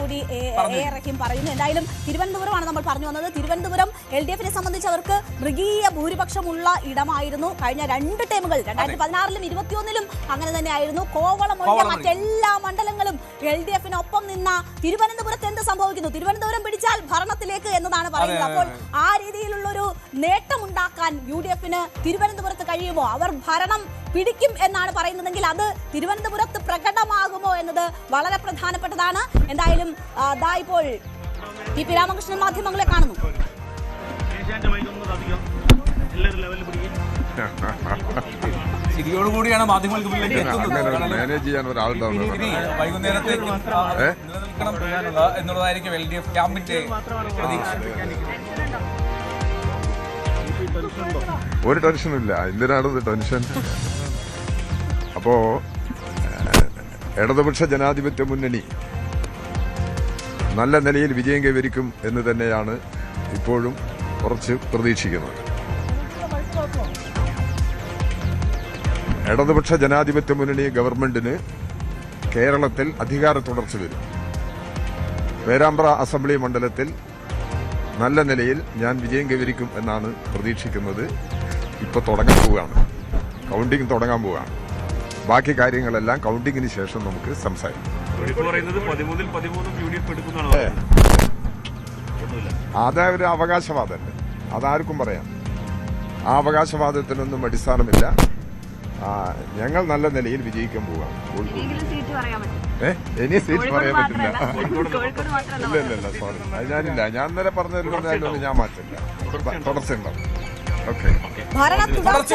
കൂടി റഹീം പറയുന്നു. എന്തായാലും തിരുവനന്തപുരമാണ് നമ്മൾ പറഞ്ഞു വന്നത്. തിരുവനന്തപുരം LDF-നെ സംബന്ധിച്ച് അവർക്ക് മൃഗീയ ഭൂരിപക്ഷമുള്ള ഇടമായിരുന്നു. കഴിഞ്ഞ 2 ടേമുകൾ 2016-ലും 2021-ലും അങ്ങനെ തന്നെയായിരുന്നു. കോവളം ഒഴികെ മറ്റെല്ലാ മണ്ഡലങ്ങളും LDF-നൊപ്പം നിന്ന തിരുവനന്തപുരത്ത് എന്ത് സംഭവിക്കുന്നു? തിരുവനന്തപുരം പിടിച്ചാൽ ഭരണത്തിലേക്ക് എന്നതാണ് പറയുന്നത്. അപ്പോൾ ആ രീതിയിലുള്ളൊരു നേട്ടമുണ്ടാക്കാൻ UDF-ന് തിരുവനന്തപുരത്ത് കഴിയുമോ? അവർ ഭരണം പിടിക്കും എന്നാണ് പറയുന്നതെങ്കിൽ അത് തിരുവനന്തപുരത്ത് പ്രകടമാകുമോ എന്നത് വളരെ പ്രധാനപ്പെട്ടതാണ്. എന്തായാലും ഇപ്പോൾ TP രാമകൃഷ്ണൻ മാധ്യമങ്ങളെ കാണുന്നു. ശരിയോടുകൂടിയാണ് മാധ്യമങ്ങൾക്ക് വൈകുന്നേരത്തേക്ക് നിലനിൽക്കണം എന്നുള്ളതായിരിക്കും LDF ക്യാമ്പിന്റെ പ്രതീക്ഷ. ഒരു ടെൻഷനും ഇല്ല. എന്തിനാണ് ടെൻഷൻ? അപ്പോ ഇടതുപക്ഷ ജനാധിപത്യ മുന്നണി നല്ല നിലയിൽ വിജയം കൈവരിക്കും എന്ന് തന്നെയാണ് ഇപ്പോഴും കുറച്ച് പ്രതീക്ഷിക്കുന്നത്. ഇടതുപക്ഷ ജനാധിപത്യ മുന്നണി ഗവൺമെന്റിന് കേരളത്തിൽ അധികാര തുടർച്ച വരും. പേരാമ്പ്ര അസംബ്ലി മണ്ഡലത്തിൽ നല്ല നിലയിൽ ഞാൻ വിജയം കൈവരിക്കും എന്നാണ് പ്രതീക്ഷിക്കുന്നത്. ഇപ്പോൾ തുടങ്ങാൻ പോവുകയാണ്, കൗണ്ടിങ് തുടങ്ങാൻ പോവുകയാണ്. ബാക്കി കാര്യങ്ങളെല്ലാം കൗണ്ടിങ്ങിന് ശേഷം നമുക്ക് സംസാരിക്കാം. അതാ ഒരു അവകാശവാദമല്ലേ, അതാർക്കും പറയാം. ആ അവകാശവാദത്തിനൊന്നും അടിസ്ഥാനമില്ല. ഞങ്ങൾ നല്ല നിലയിൽ വിജയിക്കാൻ പോവുകയാണ്. ഇനി സീറ്റ് പറയാൻ പറ്റില്ല. ഇല്ല സോറി, അത് ഞാനില്ല. ഞാൻ ഇന്നലെ പറഞ്ഞതിലൊന്നും ഞാൻ മാറ്റില്ല. തുടർച്ചയുണ്ടാവും. ഭരണ തുടർച്ച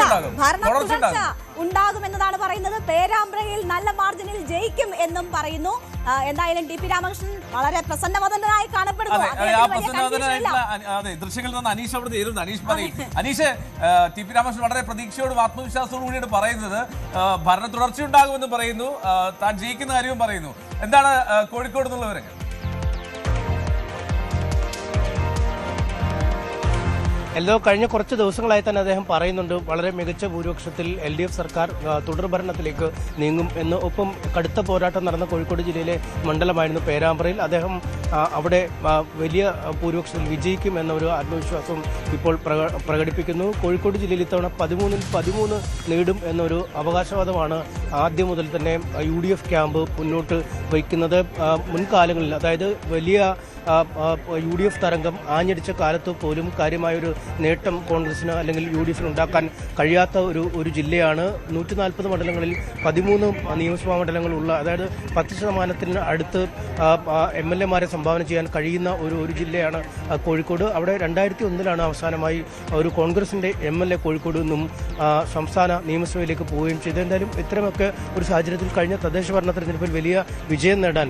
ഉണ്ടാകുമെന്നതാണ് പറയുന്നത്. പേരാമ്പ്രയിൽ നല്ല മാർജിനിൽ ജയിക്കും എന്നും പറയുന്നു. എന്തായാലും TP രാമകൃഷ്ണൻ വളരെ പ്രസന്നവദനായി കാണപ്പെടുന്നു. ദൃശ്യങ്ങളിൽ നിന്ന് അനീഷ് അവിടെ ചേരുന്നു. അനീഷ് പറയും. അനീഷ്, TP രാമകൃഷ്ണൻ വളരെ പ്രതീക്ഷയോടും ആത്മവിശ്വാസത്തോടു കൂടിയാണ് പറയുന്നത്. ഭരണ തുടർച്ച ഉണ്ടാകുമെന്ന് പറയുന്നു, താൻ ജയിക്കുന്ന കാര്യവും പറയുന്നു. എന്താണ് കോഴിക്കോട് നിന്നുള്ള വിവരങ്ങൾ? കഴിഞ്ഞ കുറച്ച് ദിവസങ്ങളായി തന്നെ അദ്ദേഹം പറയുന്നുണ്ട് വളരെ മികച്ച ഭൂരിപക്ഷത്തിൽ LDF സർക്കാർ തുടർഭരണത്തിലേക്ക് നീങ്ങും എന്ന്. ഒപ്പം കടുത്ത പോരാട്ടം നടന്ന കോഴിക്കോട് ജില്ലയിലെ മണ്ഡലമായിരുന്നു പേരാമ്പ്രയിൽ. അദ്ദേഹം അവിടെ വലിയ ഭൂരിപക്ഷത്തിൽ വിജയിക്കും എന്ന ഒരു ആത്മവിശ്വാസം ഇപ്പോൾ പ്രകടിപ്പിക്കുന്നു. കോഴിക്കോട് ജില്ലയിൽ ഇത്തവണ 13 നേടും എന്നൊരു അവകാശവാദമാണ് ആദ്യം മുതൽ തന്നെ UDF ക്യാമ്പ് മുന്നോട്ട് വയ്ക്കുന്നത്. മുൻകാലങ്ങളിൽ, അതായത് വലിയ UDF തരംഗം ആഞ്ഞടിച്ച കാലത്ത് പോലും കാര്യമായൊരു നേട്ടം കോൺഗ്രസിന് അല്ലെങ്കിൽ UDF-ന് ഉണ്ടാക്കാൻ കഴിയാത്ത ഒരു ജില്ലയാണ്. 140 മണ്ഡലങ്ങളിൽ 13 നിയമസഭാ മണ്ഡലങ്ങളുള്ള, അതായത് 10% അടുത്ത് MLA-മാരെ സംഭാവന ചെയ്യാൻ കഴിയുന്ന ഒരു ജില്ലയാണ് കോഴിക്കോട്. അവിടെ 2001-ലാണ് അവസാനമായി ഒരു കോൺഗ്രസിന്റെ MLA കോഴിക്കോട് നിന്നും സംസ്ഥാന നിയമസഭയിലേക്ക് പോവുകയും ചെയ്തു. എന്തായാലും ഇത്തരമൊക്കെ ഒരു സാഹചര്യത്തിൽ കഴിഞ്ഞ തദ്ദേശ ഭരണ തെരഞ്ഞെടുപ്പിൽ വലിയ വിജയം നേടാൻ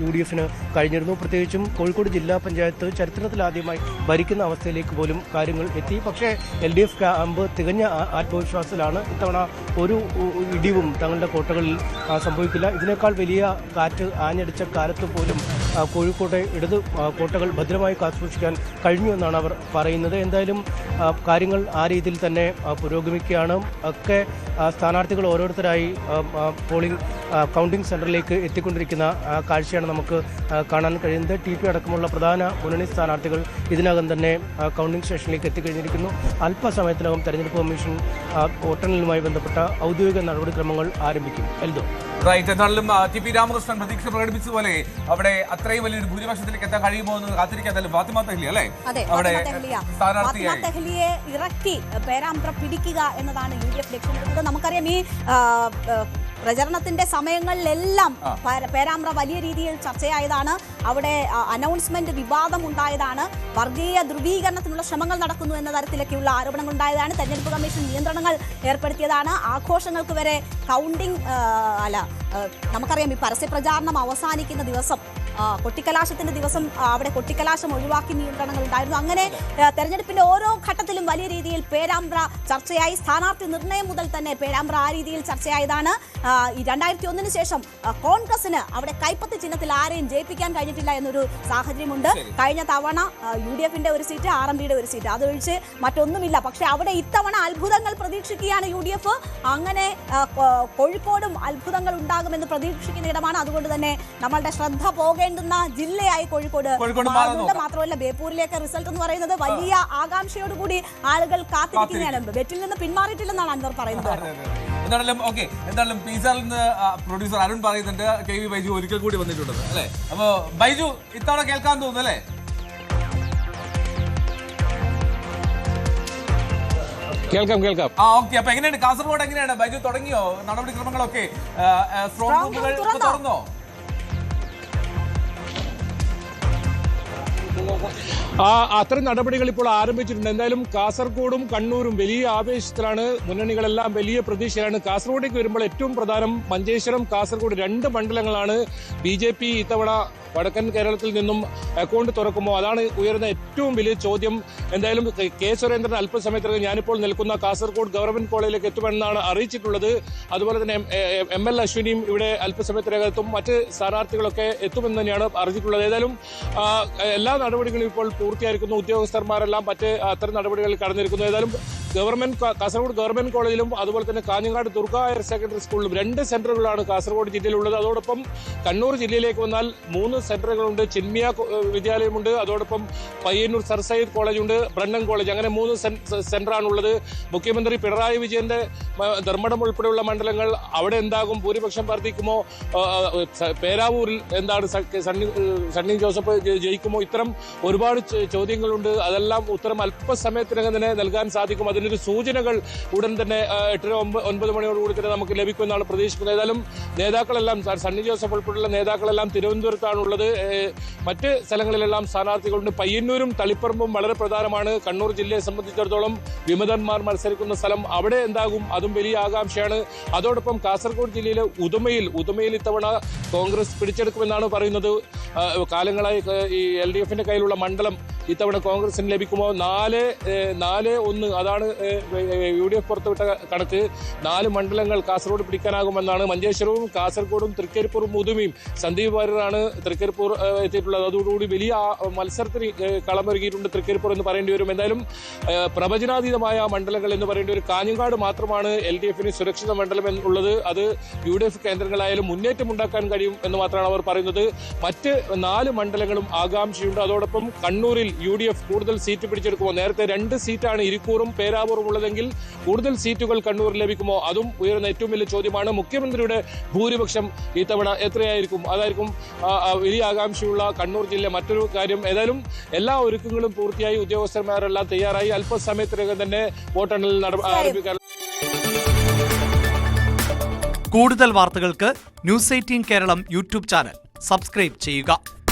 UDF-ന് കഴിഞ്ഞിരുന്നു. പ്രത്യേകിച്ചും കോഴിക്കോട് ജില്ലാ പഞ്ചായത്ത് ചരിത്രത്തിലാദ്യമായി ഭരിക്കുന്ന അവസ്ഥയിലേക്ക് പോലും കാര്യങ്ങൾ എത്തി. പക്ഷേ LDF ക്യാമ്പ് തികഞ്ഞ ആത്മവിശ്വാസത്തിലാണ്. ഇത്തവണ ഒരു ഇടിവും തങ്ങളുടെ കോട്ടകളിൽ സംഭവിക്കില്ല. ഇതിനേക്കാൾ വലിയ കാറ്റ് ആഞ്ഞടിച്ച കാലത്ത് പോലും കോഴിക്കോട്ടെ ഇടത് കോട്ടകൾ ഭദ്രമായി കാത്തുസൂക്ഷിക്കാൻ കഴിഞ്ഞു എന്നാണ് അവർ പറയുന്നത്. എന്തായാലും കാര്യങ്ങൾ ആ രീതിയിൽ തന്നെ പുരോഗമിക്കുകയാണ്. ഒക്കെ സ്ഥാനാർത്ഥികൾ ഓരോരുത്തരായി കൗണ്ടിംഗ് സെന്ററിലേക്ക് എത്തിക്കൊണ്ടിരിക്കുന്ന കാഴ്ചയാണ് നമുക്ക് കാണാൻ കഴിയുന്നത്. TP അടക്കമുള്ള പ്രധാന മുന്നണി സ്ഥാനാർത്ഥികൾ ഇതിനകം തന്നെ കൗണ്ടിംഗ് സ്റ്റേഷനിലേക്ക് എത്തിക്കഴിഞ്ഞിരിക്കുന്നു. അല്പസമയത്തിനകം തെരഞ്ഞെടുപ്പ് കമ്മീഷൻ വോട്ടെണ്ണലുമായി ബന്ധപ്പെട്ട ഔദ്യോഗിക നടപടിക്രമങ്ങൾ ആരംഭിക്കും. എന്നാലും TP രാമകൃഷ്ണൻ പ്രതീക്ഷ പ്രകടിപ്പിച്ചതുപോലെ അവിടെ അത്രയും വലിയൊരു ഭൂരിപക്ഷത്തിലേക്ക് എത്താൻ കഴിയുമോ എന്ന് കാത്തിരിക്കാൻ ഫാത്തിമ തെഹ്ലിയ അല്ലേ അവിടെ തെഹ്ലിയെ ഇറക്കി പേരാമ്പ്ര പിടിക്കുക എന്നതാണ് UDF ലക്ഷ്യമിടുന്നത്. നമുക്കറിയാം ഈ പ്രചരണത്തിന്റെ സമയങ്ങളിലെല്ലാം പേരാമ്പ്ര വലിയ രീതിയിൽ ചർച്ചയായതാണ്. അവിടെ അനൗൺസ്മെന്റ് വിവാദം ഉണ്ടായതാണ്. വർഗീയ ധ്രുവീകരണത്തിനുള്ള ശ്രമങ്ങൾ നടക്കുന്നു എന്ന തരത്തിലൊക്കെയുള്ള ആരോപണങ്ങൾ ഉണ്ടായതാണ്. തെരഞ്ഞെടുപ്പ് കമ്മീഷൻ നിയന്ത്രണങ്ങൾ ഏർപ്പെടുത്തിയതാണ്. ആഘോഷങ്ങൾക്ക് വരെ കൗണ്ടിംഗ് നമുക്കറിയാം ഈ പരസ്യ പ്രചാരണം അവസാനിക്കുന്ന ദിവസം കൊട്ടിക്കലാശത്തിന്റെ ദിവസം അവിടെ കൊട്ടിക്കലാശം ഒഴിവാക്കി നിയന്ത്രണങ്ങൾ ഉണ്ടായിരുന്നു. അങ്ങനെ തെരഞ്ഞെടുപ്പിന്റെ ഓരോ ഘട്ടത്തിലും വലിയ രീതിയിൽ പേരാമ്പ്ര ചർച്ചയായി. സ്ഥാനാർത്ഥി നിർണയം മുതൽ തന്നെ പേരാമ്പ്ര ആ രീതിയിൽ ചർച്ചയായതാണ്. 2001-ന് ശേഷം കോൺഗ്രസിന് അവിടെ കൈപ്പത്തി ചിഹ്നത്തിൽ ആരെയും ജയിപ്പിക്കാൻ കഴിഞ്ഞിട്ടില്ല എന്നൊരു സാഹചര്യമുണ്ട്. കഴിഞ്ഞ തവണ UDF-ന്റെ ഒരു സീറ്റ്, RMD-യുടെ ഒരു സീറ്റ്, അതൊഴിച്ച് മറ്റൊന്നുമില്ല. പക്ഷെ അവിടെ ഇത്തവണ അത്ഭുതങ്ങൾ പ്രതീക്ഷിക്കുകയാണ് UDF. അങ്ങനെ കോഴിക്കോടും അത്ഭുതങ്ങൾ ഉണ്ടാകുമെന്ന് പ്രതീക്ഷിക്കുന്ന ഇടമാണ്. അതുകൊണ്ട് തന്നെ നമ്മളുടെ ശ്രദ്ധ മാറേണ്ടുന്ന ജില്ലയായി കോഴിക്കോട് മാറുന്നുണ്ട്. മാത്രമല്ല ബേപ്പൂരിലേക്ക് റിസൾട്ട് എന്ന് പറയുന്നത് വലിയ ആകാംക്ഷയോടുകൂടി ആളുകൾ കാത്തിരിക്കുകയാണ്. ബെറ്റിൽ നിന്ന് പിന്മാറിയിട്ടില്ലെന്നാണ് അൻവർ പറയുന്നത്. എന്തായാലും പിസാറിൽ നിന്ന് പ്രൊഡ്യൂസർ അരുൺ പറയുന്നുണ്ട് കെ വി ബൈജു ഒരിക്കൽ കൂടി വന്നിട്ടുണ്ടെന്ന് അല്ലേ. അപ്പൊ ബൈജു ഇത്തവണ കേൾക്കാൻ തോന്നുന്നു അല്ലേ? കേൾക്കാം. ഓക്കെ. അപ്പൊ എങ്ങനെയാണ് കാസർഗോഡ്, എങ്ങനെയാണ് ബൈജു തുടങ്ങിയോ നടപടിക്രമങ്ങളൊക്കെ? സ്ട്രോങ് റൂമുകൾ തുറന്നോ? അത്തരം നടപടികൾ ഇപ്പോൾ ആരംഭിച്ചിട്ടുണ്ട്. എന്തായാലും കാസർഗോഡും കണ്ണൂരും വലിയ ആവേശത്തിലാണ്. മുന്നണികളെല്ലാം വലിയ പ്രതീക്ഷയിലാണ്. കാസർഗോഡേക്ക് വരുമ്പോൾ ഏറ്റവും പ്രധാനം മഞ്ചേശ്വരം, കാസർഗോഡ് 2 മണ്ഡലങ്ങളാണ് BJP ഇത്തവണ വടക്കൻ കേരളത്തിൽ നിന്നും അക്കൗണ്ട് തുറക്കുമോ? അതാണ് ഉയർന്ന ഏറ്റവും വലിയ ചോദ്യം. എന്തായാലും കെ സുരേന്ദ്രൻ അല്പസമയത്തിനകം ഞാനിപ്പോൾ നിൽക്കുന്ന കാസർഗോഡ് ഗവൺമെന്റ് കോളേജിലേക്ക് എത്തുമെന്നാണ് അറിയിച്ചിട്ടുള്ളത്. അതുപോലെ തന്നെ ML അശ്വിനിയും ഇവിടെ അല്പസമയത്തിനകം എത്തും. മറ്റ് സ്ഥാനാർത്ഥികളൊക്കെ എത്തുമെന്ന് തന്നെയാണ് അറിയിച്ചിട്ടുള്ളത്. ഏതായാലും എല്ലാ നടപടികളും ഇപ്പോൾ പൂർത്തിയായിരിക്കുന്നു. ഉദ്യോഗസ്ഥന്മാരെല്ലാം മറ്റ് അത്തരം നടപടികളിൽ കടന്നിരിക്കുന്നു. ഏതായാലും കാസർഗോഡ് ഗവൺമെന്റ് കോളേജിലും അതുപോലെ തന്നെ കാഞ്ഞങ്ങാട് ദുർഗ ഹയർ സെക്കൻഡറി സ്കൂളിലും 2 സെന്ററുകളാണ് കാസർഗോഡ് ജില്ലയിലുള്ളത്. അതോടൊപ്പം കണ്ണൂർ ജില്ലയിലേക്ക് വന്നാൽ 3 സെന്ററുകളുണ്ട്. ചിന്മിയ വിദ്യാലയമുണ്ട്, അതോടൊപ്പം പയ്യന്നൂർ സർ സയ്യിദ് കോളേജുണ്ട്, ബ്രണ്ണൻ കോളേജ്, അങ്ങനെ 3 സെന്ററാണുള്ളത്. മുഖ്യമന്ത്രി പിണറായി വിജയന്റെ ധർമ്മടം ഉൾപ്പെടെയുള്ള മണ്ഡലങ്ങൾ അവിടെ എന്താകും? ഭൂരിപക്ഷം വർദ്ധിക്കുമോ? പേരാവൂരിൽ എന്താണ് സണ്ണി ജോസഫ് ജയിക്കുമോ? ഇത്തരം ഒരുപാട് ചോദ്യങ്ങളുണ്ട്. അതെല്ലാം ഉത്തരം അല്പസമയത്തിനകം തന്നെ നൽകാൻ സാധിക്കും. അതിനൊരു സൂചനകൾ ഉടൻ തന്നെ 8-9 മണിയോടുകൂടി തന്നെ നമുക്ക് ലഭിക്കുമെന്നാണ് പ്രതീക്ഷിക്കുന്നത്. ഏതായാലും നേതാക്കളെല്ലാം സണ്ണി ജോസഫ് ഉൾപ്പെടെയുള്ള നേതാക്കളെല്ലാം തിരുവനന്തപുരത്താണുള്ളത്. മറ്റ് സ്ഥലങ്ങളിലെല്ലാം സ്ഥാനാർത്ഥികളുണ്ട്. പയ്യന്നൂരും തളിപ്പറമ്പും വളരെ പ്രധാനമാണ്. കണ്ണൂർ ജില്ലയെ സംബന്ധിച്ചിടത്തോളം വിമതന്മാർ മത്സരിക്കുന്ന സ്ഥലം, അവിടെ എന്താകും? അതും വലിയ ആകാംക്ഷയാണ്. അതോടൊപ്പം കാസർഗോഡ് ജില്ലയിലെ ഉദുമയിൽ ഇത്തവണ കോൺഗ്രസ് പിടിച്ചെടുക്കുമെന്നാണ് പറയുന്നത്. കാലങ്ങളായി ഈ LDFന്റെ കയ്യിലുള്ള മണ്ഡലം ഇത്തവണ കോൺഗ്രസിന് ലഭിക്കുമോ? 4-1 അതാണ് UDF പുറത്തുവിട്ട കണക്ക്. 4 മണ്ഡലങ്ങൾ കാസർഗോഡ് പിടിക്കാനാകുമെന്നാണ്. മഞ്ചേശ്വരവും കാസർഗോഡും തൃക്കരിപ്പൂറും ഉദുമയും. സന്ദീപ് വാര്യരാണ് തൃക്കരിപ്പൂർ എത്തിയിട്ടുള്ളത്. അതോടുകൂടി വലിയ മത്സരത്തിന് കളമൊരുക്കിയിട്ടുണ്ട് തൃക്കരിപ്പൂർ എന്ന് പറയേണ്ടി വരും. എന്തായാലും പ്രവചനാതീതമായ മണ്ഡലങ്ങൾ എന്ന് പറയേണ്ടി വരും. കാഞ്ഞങ്ങാട് മാത്രമാണ് LDFന് സുരക്ഷിത മണ്ഡലം എന്നുള്ളത്. അത് UDF കേന്ദ്രങ്ങളായാലും മുന്നേറ്റം ഉണ്ടാക്കാൻ കഴിയും എന്ന് മാത്രമാണ് അവർ പറയുന്നത്. മറ്റ് 4 മണ്ഡലങ്ങളും ആകാംക്ഷയുണ്ട്. അതോടൊപ്പം കണ്ണൂരിൽ UDF കൂടുതൽ സീറ്റ് പിടിച്ചെടുക്കുമോ? നേരത്തെ 2 സീറ്റാണ് ഇരിക്കൂറും പേരാവൂറും ഉള്ളതെങ്കിൽ കൂടുതൽ സീറ്റുകൾ കണ്ണൂരിൽ ലഭിക്കുമോ? അതും ഉയർന്ന ഏറ്റവും വലിയ ചോദ്യമാണ്. മുഖ്യമന്ത്രിയുടെ ഭൂരിപക്ഷം ഇത്തവണ എത്രയായിരിക്കും? അതായിരിക്കും വലിയ ആകാംക്ഷയുള്ള കണ്ണൂർ ജില്ല. മറ്റൊരു കാര്യം, ഏതായാലും എല്ലാ ഒരുക്കങ്ങളും പൂർത്തിയായി. ഉദ്യോഗസ്ഥന്മാരെല്ലാം തയ്യാറായി. അല്പസമയത്തിനകം തന്നെ വോട്ടെണ്ണൽ ആരംഭിക്കാൻ. കൂടുതൽ വാർത്തകൾക്ക് News 18 Keralam YouTube channel subscribe ചെയ്യുക.